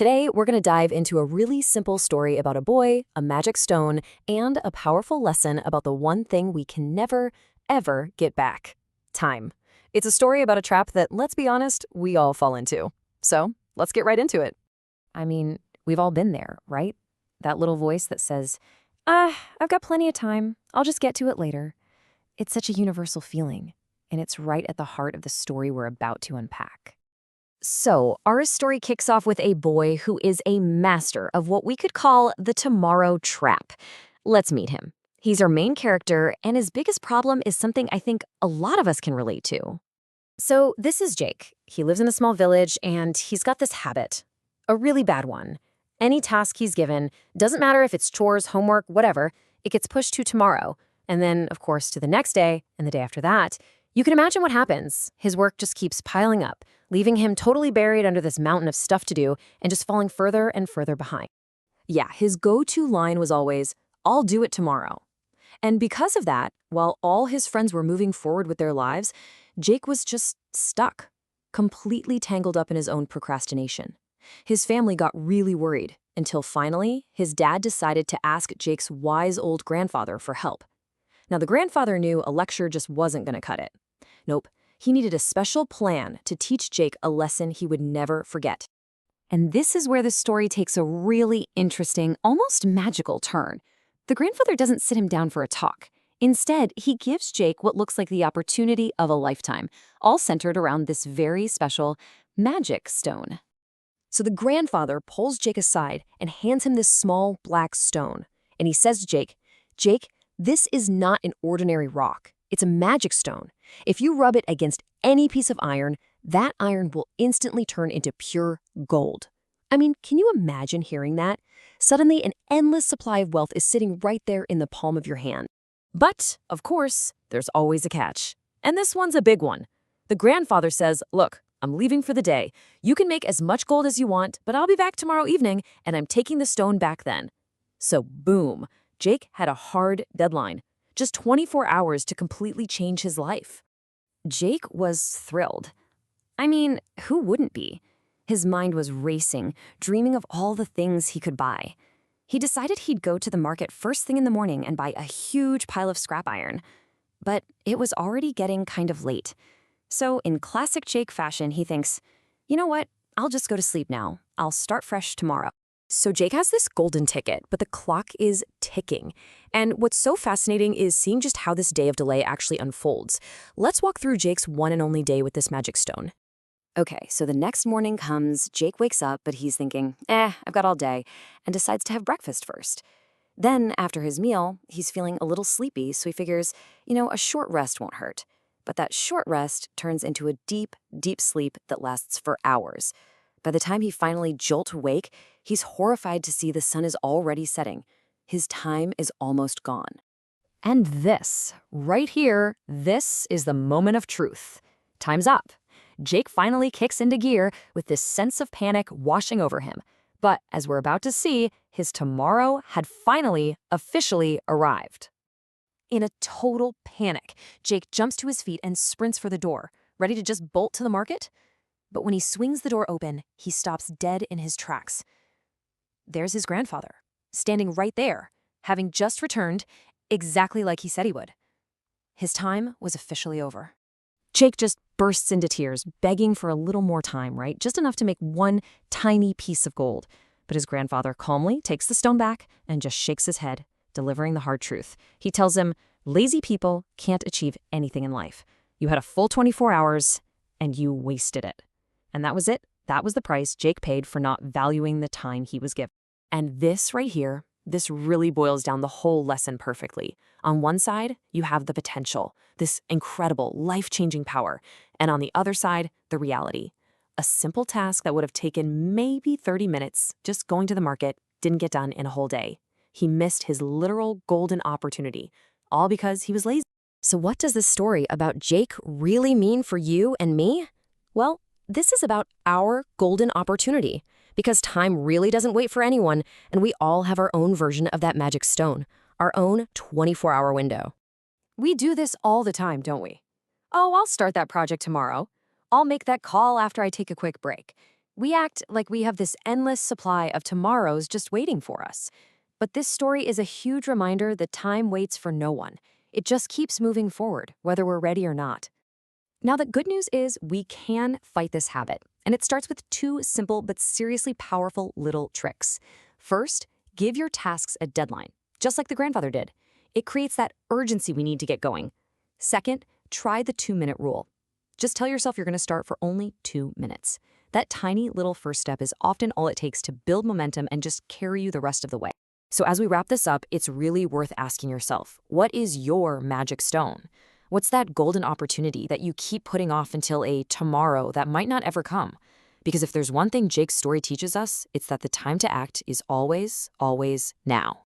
Today, we're going to dive into a really simple story about a boy, a magic stone, and a powerful lesson about the one thing we can never, ever get back: time. It's a story about a trap that, let's be honest, we all fall into. So, let's get right into it. I mean, we've all been there, right? That little voice that says, I've got plenty of time. I'll just get to it later. It's such a universal feeling, and it's right at the heart of the story we're about to unpack. So, our story kicks off with a boy who is a master of what we could call the tomorrow trap. Let's meet him. He's our main character, and his biggest problem is something I think a lot of us can relate to. So, this is Jake. He lives in a small village, and he's got this habit, a really bad one. Any task he's given, doesn't matter if it's chores, homework, whatever, it gets pushed to tomorrow, and then, of course, to the next day, and the day after that. You can imagine what happens. His work just keeps piling up, leaving him totally buried under this mountain of stuff to do and just falling further and further behind. Yeah, his go-to line was always, "I'll do it tomorrow." And because of that, while all his friends were moving forward with their lives, Jake was just stuck, completely tangled up in his own procrastination. His family got really worried until finally, his dad decided to ask Jake's wise old grandfather for help. Now, the grandfather knew a lecture just wasn't going to cut it. Nope, he needed a special plan to teach Jake a lesson he would never forget. And this is where the story takes a really interesting, almost magical turn. The grandfather doesn't sit him down for a talk. Instead, he gives Jake what looks like the opportunity of a lifetime, all centered around this very special magic stone. So the grandfather pulls Jake aside and hands him this small black stone. And he says to Jake, "Jake, this is not an ordinary rock. It's a magic stone. If you rub it against any piece of iron, that iron will instantly turn into pure gold." I mean, can you imagine hearing that? Suddenly, an endless supply of wealth is sitting right there in the palm of your hand. But, of course, there's always a catch. And this one's a big one. The grandfather says, "Look, I'm leaving for the day. You can make as much gold as you want, but I'll be back tomorrow evening, and I'm taking the stone back then." So, boom, Jake had a hard deadline. Just 24 hours to completely change his life. Jake was thrilled. I mean, who wouldn't be? His mind was racing, dreaming of all the things he could buy. He decided he'd go to the market first thing in the morning and buy a huge pile of scrap iron. But it was already getting kind of late. So in classic Jake fashion, he thinks, you know what? I'll just go to sleep now. I'll start fresh tomorrow. So Jake has this golden ticket, but the clock is ticking. And what's so fascinating is seeing just how this day of delay actually unfolds. Let's walk through Jake's one and only day with this magic stone. Okay, so the next morning comes, Jake wakes up, but he's thinking, I've got all day, and decides to have breakfast first. Then, after his meal, he's feeling a little sleepy, so he figures, a short rest won't hurt. But that short rest turns into a deep, deep sleep that lasts for hours. By the time he finally jolts awake, he's horrified to see the sun is already setting. His time is almost gone. And this, right here, this is the moment of truth. Time's up. Jake finally kicks into gear with this sense of panic washing over him. But as we're about to see, his tomorrow had finally, officially arrived. In a total panic, Jake jumps to his feet and sprints for the door, ready to just bolt to the market. But when he swings the door open, he stops dead in his tracks. There's his grandfather, standing right there, having just returned, exactly like he said he would. His time was officially over. Jake just bursts into tears, begging for a little more time, right? Just enough to make one tiny piece of gold. But his grandfather calmly takes the stone back and just shakes his head, delivering the hard truth. He tells him, lazy people can't achieve anything in life. You had a full 24 hours, and you wasted it. And that was it. That was the price Jake paid for not valuing the time he was given. And this right here, this really boils down the whole lesson perfectly. On one side, you have the potential, this incredible, life-changing power. And on the other side, the reality. A simple task that would have taken maybe 30 minutes, just going to the market, didn't get done in a whole day. He missed his literal golden opportunity, all because he was lazy. So what does this story about Jake really mean for you and me? Well, this is about our golden opportunity, because time really doesn't wait for anyone, and we all have our own version of that magic stone, our own 24-hour window. We do this all the time, don't we? Oh, I'll start that project tomorrow. I'll make that call after I take a quick break. We act like we have this endless supply of tomorrows just waiting for us. But this story is a huge reminder that time waits for no one. It just keeps moving forward, whether we're ready or not. Now, the good news is we can fight this habit, and it starts with two simple but seriously powerful little tricks. First, give your tasks a deadline, just like the grandfather did. It creates that urgency we need to get going. Second, try the 2-minute rule. Just tell yourself you're going to start for only 2 minutes. That tiny little first step is often all it takes to build momentum and just carry you the rest of the way. So as we wrap this up, it's really worth asking yourself, what is your magic stone? What's that golden opportunity that you keep putting off until a tomorrow that might not ever come? Because if there's one thing Jake's story teaches us, it's that the time to act is always, always now.